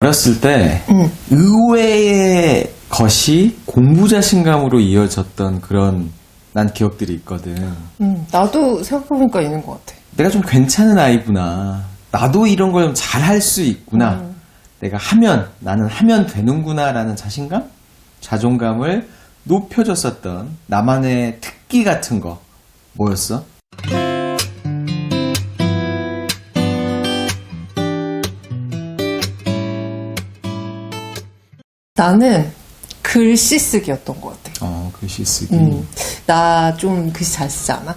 어렸을 때 의외의 것이 공부 자신감으로 이어졌던 그런 난 기억들이 있거든. 나도 생각해보니까 있는 것 같아. 내가 좀 괜찮은 아이구나. 나도 이런 걸 좀 잘할 수 있구나. 내가 하면, 나는 하면 되는구나라는 자신감? 자존감을 높여줬었던 나만의 특기 같은 거 뭐였어? 나는 글씨 쓰기였던 것 같아. 글씨 쓰기. 나 좀 글씨 잘 쓰지 않아?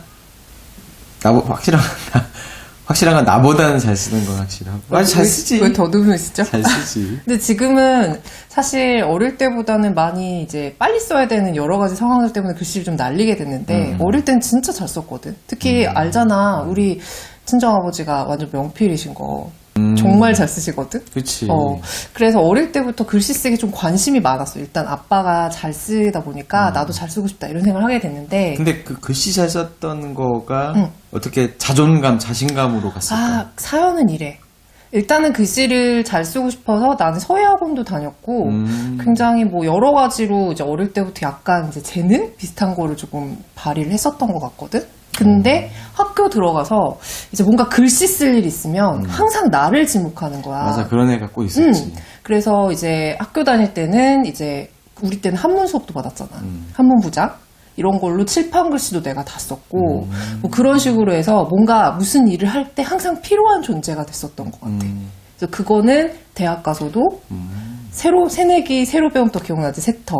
확실한 건 나보다는 잘 쓰는 건 확실하고. 아주 잘 쓰지. 왜 더듬을 쓰죠? 잘 쓰지. 근데 지금은 사실 어릴 때보다는 많이 이제 빨리 써야 되는 여러 가지 상황들 때문에 글씨를 좀 날리게 됐는데 어릴 땐 진짜 잘 썼거든. 특히 알잖아. 우리 친정아버지가 완전 명필이신 거. 정말 잘 쓰시거든? 그치. 그래서 어릴 때부터 글씨 쓰기 좀 관심이 많았어. 일단 아빠가 잘 쓰다 보니까 나도 잘 쓰고 싶다 이런 생각을 하게 됐는데. 근데 그 글씨 잘 썼던 거가 어떻게 자존감, 자신감으로 갔을까? 사연은 이래. 일단은 글씨를 잘 쓰고 싶어서 나는 서예학원도 다녔고, 굉장히 뭐 여러 가지로 이제 어릴 때부터 약간 이제 재능 비슷한 거를 조금 발휘를 했었던 것 같거든? 근데 학교 들어가서 이제 뭔가 글씨 쓸 일 있으면 항상 나를 지목하는 거야. 맞아, 그런 애가 꼭 있었지. 그래서 이제 학교 다닐 때는 이제 우리 때는 한문 수업도 받았잖아. 한문 부작. 이런 걸로 칠판 글씨도 내가 다 썼고 뭐 그런 식으로 해서 뭔가 무슨 일을 할 때 항상 필요한 존재가 됐었던 것 같아. 그래서 그거는 대학 가서도 새내기 새로 배우면 또 기억나지? 세터.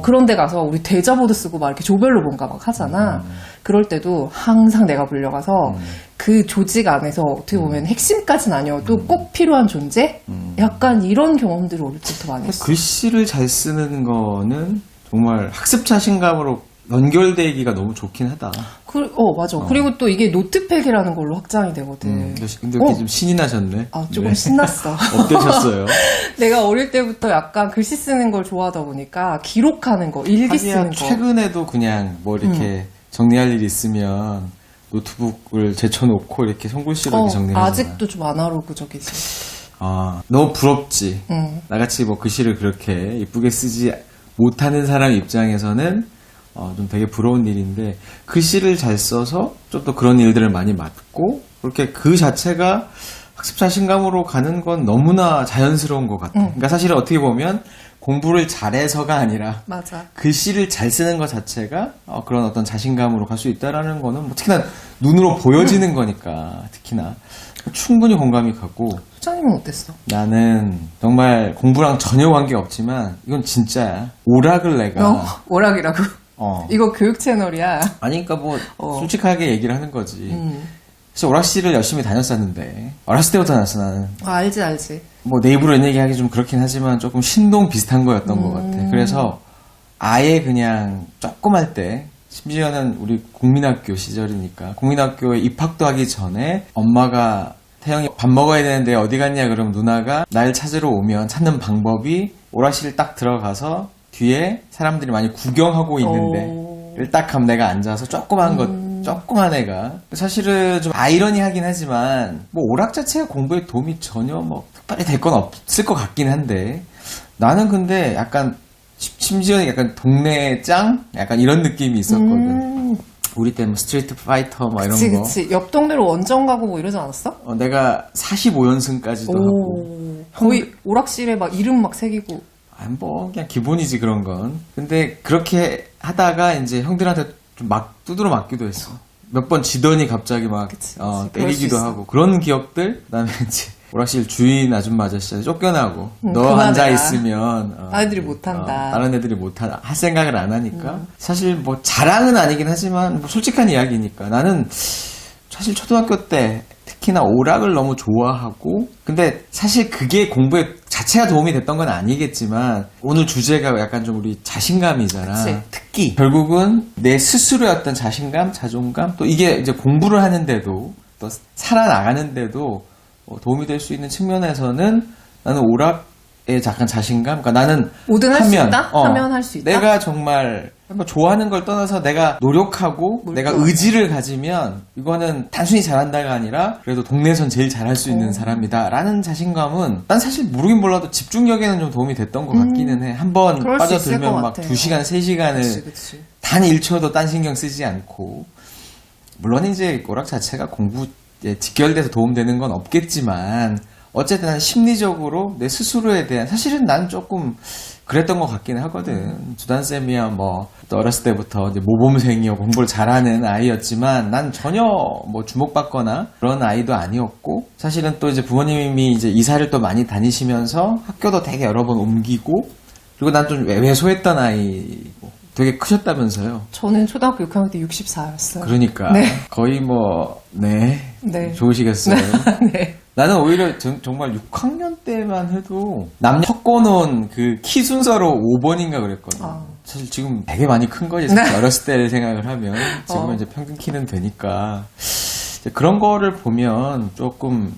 그런 데 가서 우리 대자보도 쓰고 막 이렇게 조별로 뭔가 막 하잖아. 그럴 때도 항상 내가 불려가서 그 조직 안에서 어떻게 보면 핵심까지는 아니어도 꼭 필요한 존재? 약간 이런 경험들을 어릴 때부터 많이 했어. 글씨를 잘 쓰는 거는 정말 학습 자신감으로 연결되기가 너무 좋긴 하다. 맞아. 그리고 또 이게 노트팩이라는 걸로 확장이 되거든. 근데 이렇게 좀 신이 나셨네. 조금 네. 신났어. 어떠셨어요? 내가 어릴 때부터 약간 글씨 쓰는 걸 좋아하다 보니까 기록하는 거, 일기 쓰는 거. 최근에도 그냥 뭐 이렇게 정리할 일 있으면 노트북을 제쳐놓고 이렇게 손글씨로 이렇게 정리하잖아. 아직도 좀 아날로그적이지. 너무 부럽지. 나같이 뭐 글씨를 그렇게 이쁘게 쓰지 못하는 사람 입장에서는 좀 되게 부러운 일인데 글씨를 잘 써서 좀 더 그런 일들을 많이 맡고 그렇게 그 자체가 학습 자신감으로 가는 건 너무나 자연스러운 것 같아. 그러니까 사실은 어떻게 보면 공부를 잘해서가 아니라 맞아. 글씨를 잘 쓰는 것 자체가 그런 어떤 자신감으로 갈 수 있다라는 거는 뭐 특히나 눈으로 보여지는 거니까 특히나 충분히 공감이 가고. 소장님은 어땠어? 나는 정말 공부랑 전혀 관계 없지만 이건 진짜야. 오락을 내가 오락이라고? 이거 교육 채널이야. 아니 그러니까 뭐 솔직하게 얘기를 하는 거지. 그래서 오락실을 열심히 다녔었는데 어렸을 때부터 다녔어 나는. 알지. 뭐 내 입으로 이런 얘기하기 좀 그렇긴 하지만 조금 신동 비슷한 거였던 것 같아. 그래서 아예 그냥 조금 할 때 심지어는 우리 국민학교 시절이니까 국민학교에 입학도 하기 전에 엄마가 태영이 밥 먹어야 되는데 어디 갔냐 그러면 누나가 날 찾으러 오면 찾는 방법이 오락실 딱 들어가서 뒤에 사람들이 많이 구경하고 있는데 딱 가면 내가 앉아서 조그만 애가 사실은 좀 아이러니하긴 하지만 뭐 오락 자체가 공부에 도움이 전혀 뭐 특별히 될 건 없을 것 같긴 한데 나는 근데 약간 심지어 약간 동네 짱? 약간 이런 느낌이 있었거든. 우리 때 뭐 스트리트 파이터 뭐 이런 거. 그치. 옆 동네로 원정 가고 뭐 이러지 않았어? 내가 45연승까지도 하고. 거의 오락실에 막 이름 막 새기고. 뭐 그냥 기본이지 그런 건. 근데 그렇게 하다가 이제 형들한테 좀 두드러 맞기도 했어. 몇 번 지더니 갑자기 막 그치. 때리기도 하고 그런 기억들. 그다음에 이제 오락실 주인 아줌마 아저씨한테 쫓겨나고 너 그만해라. 앉아 있으면 아이들이 못한다. 다른 애들이 못한다 할 생각을 안 하니까 사실 뭐 자랑은 아니긴 하지만 뭐 솔직한 이야기니까 나는 사실 초등학교 때 특히나 오락을 너무 좋아하고 근데 사실 그게 공부에 자체가 도움이 됐던 건 아니겠지만 오늘 주제가 약간 좀 우리 자신감이잖아. 그치. 특기 결국은 내 스스로의 어떤 자신감, 자존감 또 이게 이제 공부를 하는데도 또 살아나가는데도 도움이 될 수 있는 측면에서는 나는 오락 약간 자신감? 그러니까 나는 뭐든 할 수 있다? 하면 할 수 있다? 내가 정말 뭐 좋아하는 걸 떠나서 내가 노력하고 내가 의지를 가지면 이거는 단순히 잘한다가 아니라 그래도 동네에선 제일 잘할 수 있는 사람이다 라는 자신감은 난 사실 모르긴 몰라도 집중력에는 좀 도움이 됐던 것 같기는 해. 한번 그럴 수 있을 빠져들면 것 막 같아요. 2시간, 3시간을 그치. 단 1초도 딴 신경 쓰지 않고 물론 이제 오락 자체가 공부에 직결돼서 도움되는 건 없겠지만 어쨌든 난 심리적으로 내 스스로에 대한 사실은 난 조금 그랬던 것 같긴 하거든. 주단쌤이야 뭐 또 어렸을 때부터 이제 모범생이요 공부를 잘하는 아이였지만 난 전혀 뭐 주목받거나 그런 아이도 아니었고 사실은 또 이제 부모님이 이제 이사를 또 많이 다니시면서 학교도 되게 여러 번 옮기고 그리고 난 좀 왜소했던 아이고 되게 크셨다면서요. 저는 초등학교 6학년 때 64였어요. 그러니까 네. 거의 뭐 네. 좋으시겠어요. 네. 나는 오히려 정말 6학년 때만 해도 남녀 섞어놓은 그 키 순서로 5번인가 그랬거든. 사실 지금 되게 많이 큰 거지. 사실 어렸을 때를 생각을 하면 지금은 이제 평균 키는 되니까 이제 그런 거를 보면 조금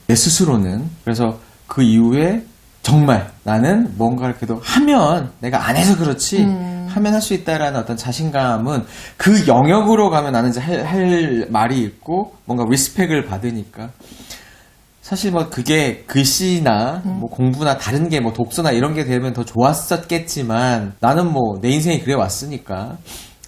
내 스스로는 그래서 그 이후에 정말 나는 뭔가를 그래도 하면 내가 안 해서 그렇지 하면 할 수 있다라는 어떤 자신감은 그 영역으로 가면 나는 이제 할 말이 있고 뭔가 리스펙을 받으니까 사실 뭐 그게 글씨나 뭐 공부나 다른 게 뭐 독서나 이런 게 되면 더 좋았었겠지만 나는 뭐 내 인생이 그래 왔으니까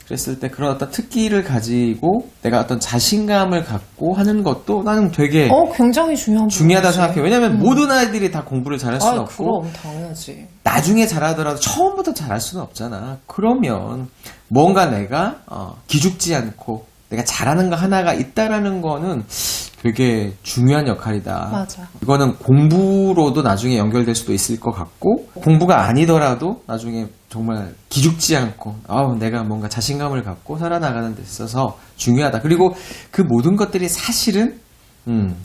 그랬을 때 그런 어떤 특기를 가지고 내가 어떤 자신감을 갖고 하는 것도 나는 되게 굉장히 중요하다 생각해. 왜냐면 모든 아이들이 다 공부를 잘할 수는 없고 그럼 당연하지. 나중에 잘하더라도 처음부터 잘할 수는 없잖아. 그러면 뭔가 내가 기죽지 않고 내가 잘하는 거 하나가 있다라는 거는 되게 중요한 역할이다. 맞아. 이거는 공부로도 나중에 연결될 수도 있을 것 같고 공부가 아니더라도 나중에 정말 기죽지 않고 내가 뭔가 자신감을 갖고 살아나가는 데 있어서 중요하다. 그리고 그 모든 것들이 사실은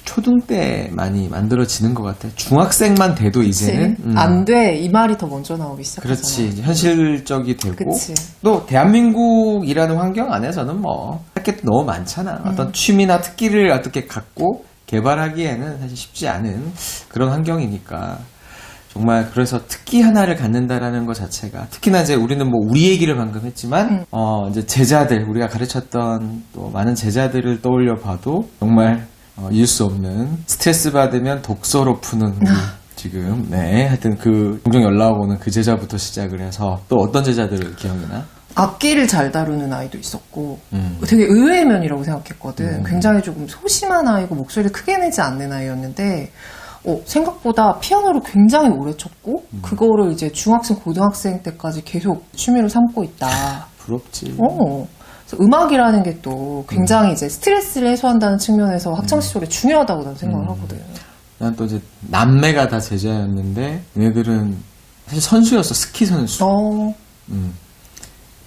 초등 때 많이 만들어지는 것 같아. 중학생만 돼도 이제는 안 돼. 이 말이 더 먼저 나오기 시작하잖아. 그렇지. 이제 현실적이 되고 그치. 또 대한민국이라는 환경 안에서는 뭐 할 게 너무 많잖아. 어떤 취미나 특기를 어떻게 갖고 개발하기에는 사실 쉽지 않은 그런 환경이니까 정말 그래서 특기 하나를 갖는다라는 것 자체가 특히나 이제 우리는 뭐 우리 얘기를 방금 했지만 이제 제자들 우리가 가르쳤던 또 많은 제자들을 떠올려 봐도 정말 잊을 수 없는 스트레스 받으면 독서로 푸는 우리 지금 하여튼 그 종종 연락 오는 그 제자부터 시작을 해서 또 어떤 제자들 기억이나? 악기를 잘 다루는 아이도 있었고 되게 의외의 면이라고 생각했거든. 굉장히 조금 소심한 아이고 목소리를 크게 내지 않는 아이였는데 생각보다 피아노를 굉장히 오래 쳤고 그거를 이제 중학생, 고등학생 때까지 계속 취미로 삼고 있다. 부럽지. 그래서 음악이라는 게 또 굉장히 이제 스트레스를 해소한다는 측면에서 학창 시절에 중요하다고 난 생각을 하거든. 난 또 이제 남매가 다 제자였는데 얘네들은 사실 선수였어. 스키 선수.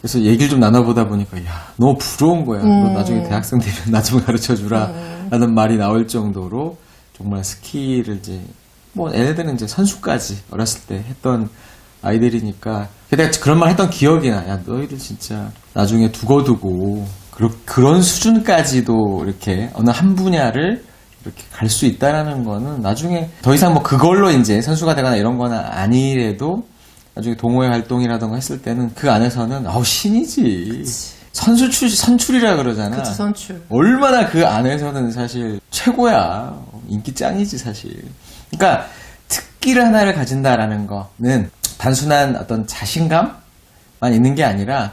그래서 얘기를 좀 나눠보다 보니까 너무 부러운 거야. 너 나중에 대학생 되면 나 좀 가르쳐주라 라는 말이 나올 정도로 정말 스키를 이제 뭐 얘네들은 이제 선수까지 어렸을 때 했던 아이들이니까 내가 그런 말 했던 기억이 나. 너희들 진짜 나중에 두고두고 그런 수준까지도 이렇게 어느 한 분야를 이렇게 갈 수 있다라는 거는 나중에 더 이상 뭐 그걸로 이제 선수가 되거나 이런 거나 아니래도 나중에 동호회 활동이라던가 했을 때는 그 안에서는 신이지. 그치. 선출이라 그러잖아. 그치, 선출. 얼마나 그 안에서는 사실 최고야. 인기 짱이지 사실. 그러니까 특기를 하나를 가진다라는 거는 단순한 어떤 자신감만 있는 게 아니라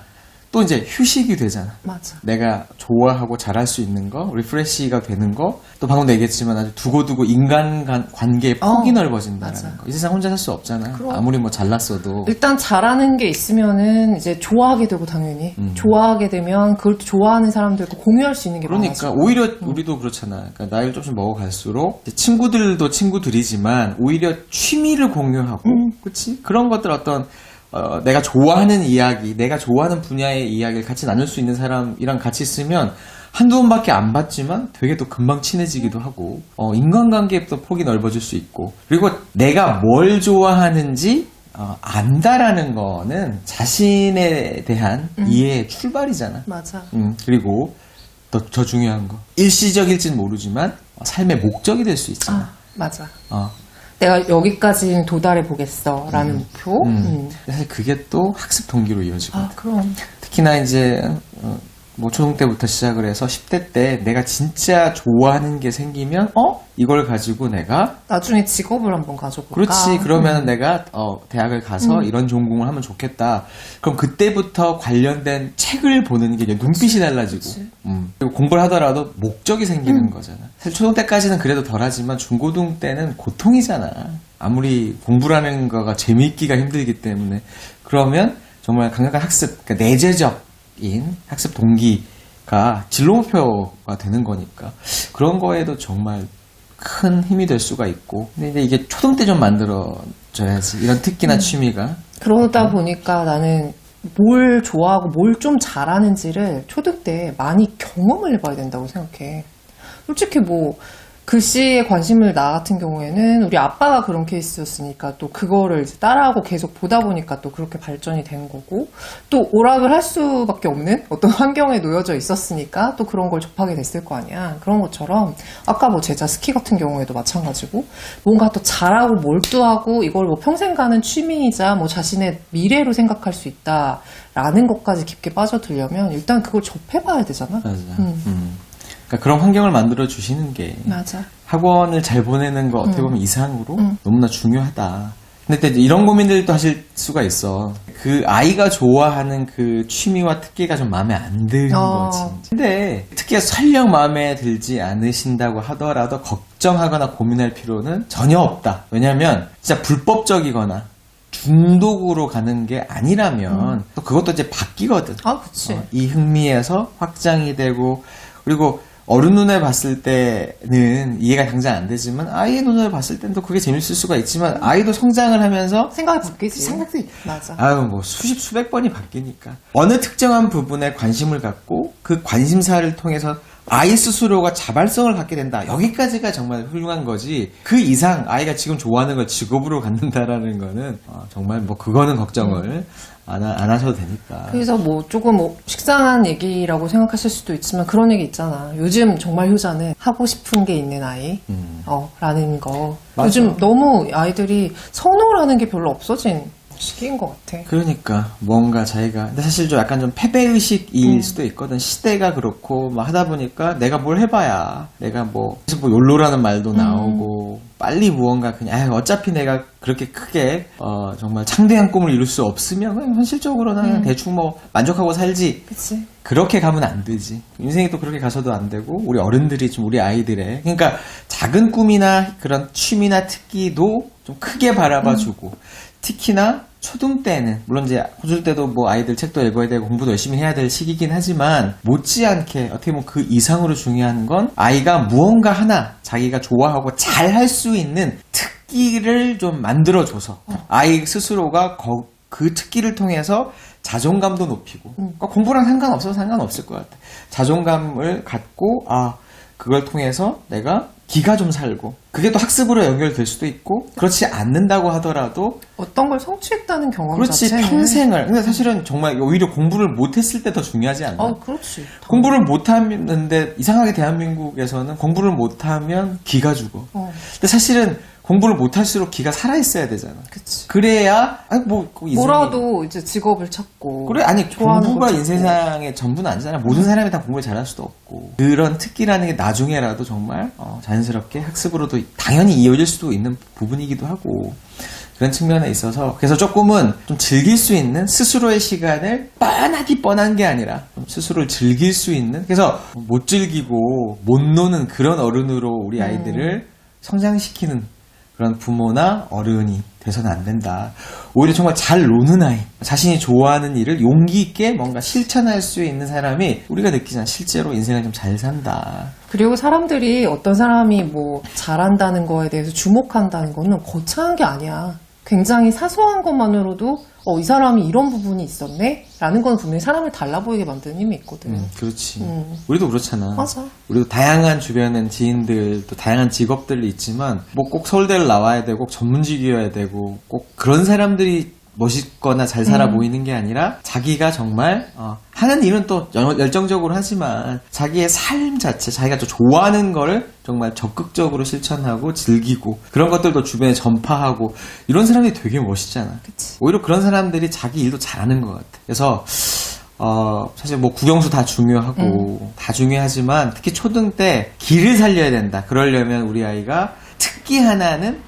또 이제 휴식이 되잖아. 맞아. 내가 좋아하고 잘할 수 있는 거, 리프레시가 되는 거, 또 방금 얘기했지만 아주 두고두고 인간 관계의 폭이 넓어진다는 맞아. 거. 이 세상 혼자 살 수 없잖아. 그럼. 아무리 뭐 잘났어도. 일단 잘하는 게 있으면은 이제 좋아하게 되고 당연히 좋아하게 되면 그걸 또 좋아하는 사람들과 공유할 수 있는 게 그러니까 많아지고. 오히려 우리도 그렇잖아. 그러니까 나이를 조금씩 먹어갈수록 이제 친구들도 친구들이지만 오히려 취미를 공유하고, 그렇지? 그런 것들 어떤 내가 좋아하는 이야기, 내가 좋아하는 분야의 이야기를 같이 나눌 수 있는 사람이랑 같이 있으면 한두 번밖에 안 봤지만 되게 또 금방 친해지기도 하고 인간관계의 또 폭이 넓어질 수 있고 그리고 내가 뭘 좋아하는지 안다라는 거는 자신에 대한 이해의 출발이잖아. 맞아. 그리고 더 중요한 거 일시적일진 모르지만 삶의 목적이 될 수 있잖아. 맞아. 내가 여기까지는 도달해 보겠어라는 목표. 사실 그게 또 학습 동기로 이어지거든. 아, 그럼. 특히나 이제 뭐 초등 때부터 시작을 해서 10대 때 내가 진짜 좋아하는 게 생기면 이걸 가지고 내가 나중에 직업을 한번 가져볼까? 그렇지. 그러면 내가 대학을 가서 이런 전공을 하면 좋겠다. 그럼 그때부터 관련된 책을 보는 게 이제 눈빛이 달라지고 그리고 공부를 하더라도 목적이 생기는 거잖아. 사실 초등 때까지는 그래도 덜하지만 중고등 때는 고통이잖아. 아무리 공부라는 거가 재미있기가 힘들기 때문에 그러면 정말 강력한 학습, 그러니까 내재적인 학습 동기가 진로 목표가 되는 거니까 그런 거에도 정말 큰 힘이 될 수가 있고 근데 이제 이게 초등 때 좀 만들어져야지 이런 특기나 취미가 그러다 보니까 나는 뭘 좋아하고 뭘 좀 잘하는지를 초등 때 많이 경험을 해봐야 된다고 생각해. 솔직히 뭐 글씨에 관심을 나 같은 경우에는 우리 아빠가 그런 케이스였으니까 또 그거를 이제 따라하고 계속 보다 보니까 또 그렇게 발전이 된 거고 또 오락을 할 수밖에 없는 어떤 환경에 놓여져 있었으니까 또 그런 걸 접하게 됐을 거 아니야. 그런 것처럼 아까 뭐 제자 스키 같은 경우에도 마찬가지고 뭔가 또 잘하고 몰두하고 이걸 뭐 평생 가는 취미이자 뭐 자신의 미래로 생각할 수 있다라는 것까지 깊게 빠져들려면 일단 그걸 접해봐야 되잖아. 맞아. 그러니까 그런 환경을 만들어 주시는 게 맞아. 학원을 잘 보내는 거 어떻게 보면 이상으로 너무나 중요하다. 근데 또 이제 이런 고민들도 하실 수가 있어. 그 아이가 좋아하는 그 취미와 특기가 좀 마음에 안 드는 거지. 근데 특기가 설령 마음에 들지 않으신다고 하더라도 걱정하거나 고민할 필요는 전혀 없다. 왜냐하면 진짜 불법적이거나 중독으로 가는 게 아니라면 또 그것도 이제 바뀌거든. 아, 그치. 이 흥미에서 확장이 되고 그리고 어른 눈에 봤을 때는 이해가 당장 안 되지만 아이의 눈에 봤을 때는 또 그게 재밌을 수가 있지만 아이도 성장을 하면서 생각이 바뀌지. 생각들이 맞아. 아유 뭐 수백 번이 바뀌니까 어느 특정한 부분에 관심을 갖고 그 관심사를 통해서 아이 스스로가 자발성을 갖게 된다. 여기까지가 정말 훌륭한 거지. 그 이상 아이가 지금 좋아하는 걸 직업으로 갖는다라는 거는 정말 뭐 그거는 걱정을 안 하셔도 되니까. 그래서 뭐 조금 뭐 식상한 얘기라고 생각하실 수도 있지만 그런 얘기 있잖아. 요즘 정말 효자는 하고 싶은 게 있는 아이, 라는 거. 맞아. 요즘 너무 아이들이 선호라는 게 별로 없어진 시기인 것 같아. 그러니까 뭔가 자기가 근데 사실 좀 약간 좀 패배의식일 수도 있거든. 시대가 그렇고 막 하다 보니까 내가 뭘 해봐야 내가 뭐 그래서 뭐 욜로라는 말도 나오고 빨리 무언가 그냥 어차피 내가 그렇게 크게 정말 창대한 꿈을 이룰 수 없으면 그냥 현실적으로는 그냥 대충 뭐 만족하고 살지. 그치. 그렇게 가면 안 되지. 인생이 또 그렇게 가서도 안 되고 우리 어른들이 좀 우리 아이들의 그러니까 작은 꿈이나 그런 취미나 특기도 좀 크게 바라봐주고 특히나 초등 때는 물론 이제 호줄 때도 뭐 아이들 책도 읽어야 되고 공부도 열심히 해야 될 시기긴 하지만 못지않게 어떻게 보면 그 이상으로 중요한 건 아이가 무언가 하나 자기가 좋아하고 잘 할 수 있는 특기를 좀 만들어줘서 아이 스스로가 그 특기를 통해서 자존감도 높이고 그러니까 공부랑 상관없어서 상관없을 것 같아. 자존감을 갖고 그걸 통해서 내가 기가 좀 살고 그게 또 학습으로 연결될 수도 있고 그렇지 않는다고 하더라도 어떤 걸 성취했다는 경험 그렇지 자체는 평생을 근데 사실은 정말 오히려 공부를 못했을 때 더 중요하지 않나? 그렇지. 공부를 못하는데 이상하게 대한민국에서는 공부를 못하면 기가 죽어. 근데 사실은 공부를 못할수록 기가 살아있어야 되잖아. 그치. 그래야 뭐라도 이제 직업을 찾고 그래 아니 좋아하는 공부가 걸 인생의 전부는 아니잖아. 모든 사람이 다 공부를 잘할 수도 없고 그런 특기라는 게 나중에라도 정말 자연스럽게 학습으로도 당연히 이어질 수도 있는 부분이기도 하고 그런 측면에 있어서 그래서 조금은 좀 즐길 수 있는 스스로의 시간을 뻔한 게 아니라 좀 스스로를 즐길 수 있는 그래서 못 즐기고 못 노는 그런 어른으로 우리 아이들을 성장시키는 그런 부모나 어른이 돼서는 안 된다. 오히려 정말 잘 노는 아이, 자신이 좋아하는 일을 용기 있게 뭔가 실천할 수 있는 사람이 우리가 느끼잖아. 실제로 인생을 좀 잘 산다. 그리고 사람들이 어떤 사람이 뭐 잘한다는 거에 대해서 주목한다는 거는 거창한 게 아니야. 굉장히 사소한 것만으로도 이 사람이 이런 부분이 있었네? 라는 건 분명히 사람을 달라 보이게 만드는 힘이 있거든. 그렇지. 우리도 그렇잖아. 맞아. 우리도 다양한 주변엔 지인들, 또 다양한 직업들이 있지만, 뭐 꼭 서울대를 나와야 되고, 꼭 전문직이어야 되고, 꼭 그런 사람들이 멋있거나 잘 살아 보이는 게 아니라 자기가 정말 하는 일은 또 열정적으로 하지만 자기의 삶 자체, 자기가 좀 좋아하는 거를 정말 적극적으로 실천하고 즐기고 그런 것들도 주변에 전파하고 이런 사람이 되게 멋있잖아. 그치. 오히려 그런 사람들이 자기 일도 잘하는 것 같아. 그래서 사실 뭐 국영수 다 중요하고 다 중요하지만 특히 초등 때 길을 살려야 된다. 그러려면 우리 아이가 특기 하나는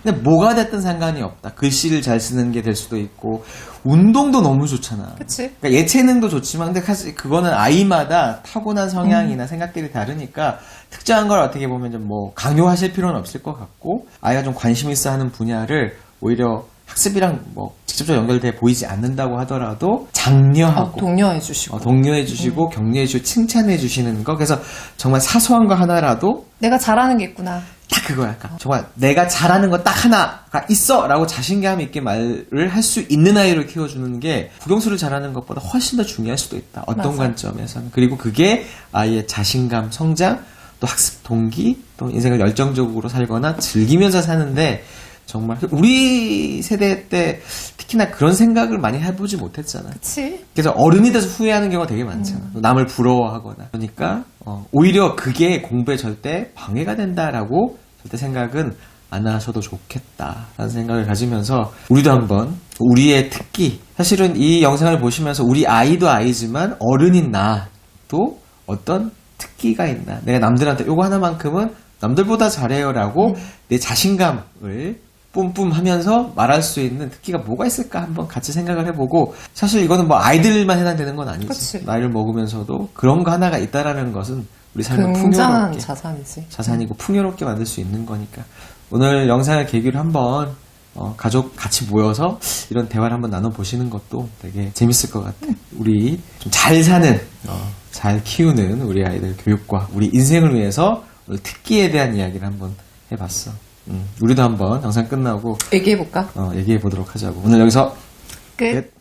근데 뭐가 됐든 상관이 없다. 글씨를 잘 쓰는 게 될 수도 있고 운동도 너무 좋잖아. 그치. 그러니까 예체능도 좋지만 근데 사실 그거는 아이마다 타고난 성향이나 생각들이 다르니까 특정한 걸 어떻게 보면 좀 뭐 강요하실 필요는 없을 것 같고 아이가 좀 관심 있어 하는 분야를 오히려 학습이랑 뭐 직접적으로 연결돼 보이지 않는다고 하더라도 장려하고 독려해 주시고 독려해 주시고 격려해 주시고 칭찬해 주시는 거. 그래서 정말 사소한 거 하나라도 내가 잘하는 게 있구나. 딱 그거야. 그러니까 정말 내가 잘하는 거 딱 하나가 있어! 라고 자신감 있게 말을 할 수 있는 아이를 키워주는 게 국영수를 잘하는 것보다 훨씬 더 중요할 수도 있다. 어떤 맞아. 관점에서는. 그리고 그게 아이의 자신감, 성장, 또 학습 동기, 또 인생을 열정적으로 살거나 즐기면서 사는데 정말 우리 세대 때 특히나 그런 생각을 많이 해보지 못했잖아. 그치. 그래서 어른이 돼서 후회하는 경우가 되게 많잖아. 남을 부러워하거나. 그러니까 오히려 그게 공부에 절대 방해가 된다라고 절대 생각은 안 하셔도 좋겠다라는 생각을 가지면서 우리도 한번 우리의 특기, 사실은 이 영상을 보시면서 우리 아이도 아이지만 어른인 나도 어떤 특기가 있나, 내가 남들한테 요거 하나만큼은 남들보다 잘해요라고 내 자신감을 뿜뿜 하면서 말할 수 있는 특기가 뭐가 있을까 한번 같이 생각을 해보고, 사실 이거는 뭐 아이들만 해당되는 건 아니지. 그치. 나이를 먹으면서도 그런 거 하나가 있다라는 것은 우리 삶을 굉장한 풍요롭게, 자산이지. 자산이고 풍요롭게 만들 수 있는 거니까 오늘 영상을 계기로 한번 가족 같이 모여서 이런 대화를 한번 나눠보시는 것도 되게 재밌을 것 같아. 우리 좀 잘 사는, 잘 키우는 우리 아이들 교육과 우리 인생을 위해서 오늘 특기에 대한 이야기를 한번 해봤어. 우리도 한번 영상 끝나고 얘기해볼까? 얘기해 보도록 하자고. 오늘 여기서 끝. 끝.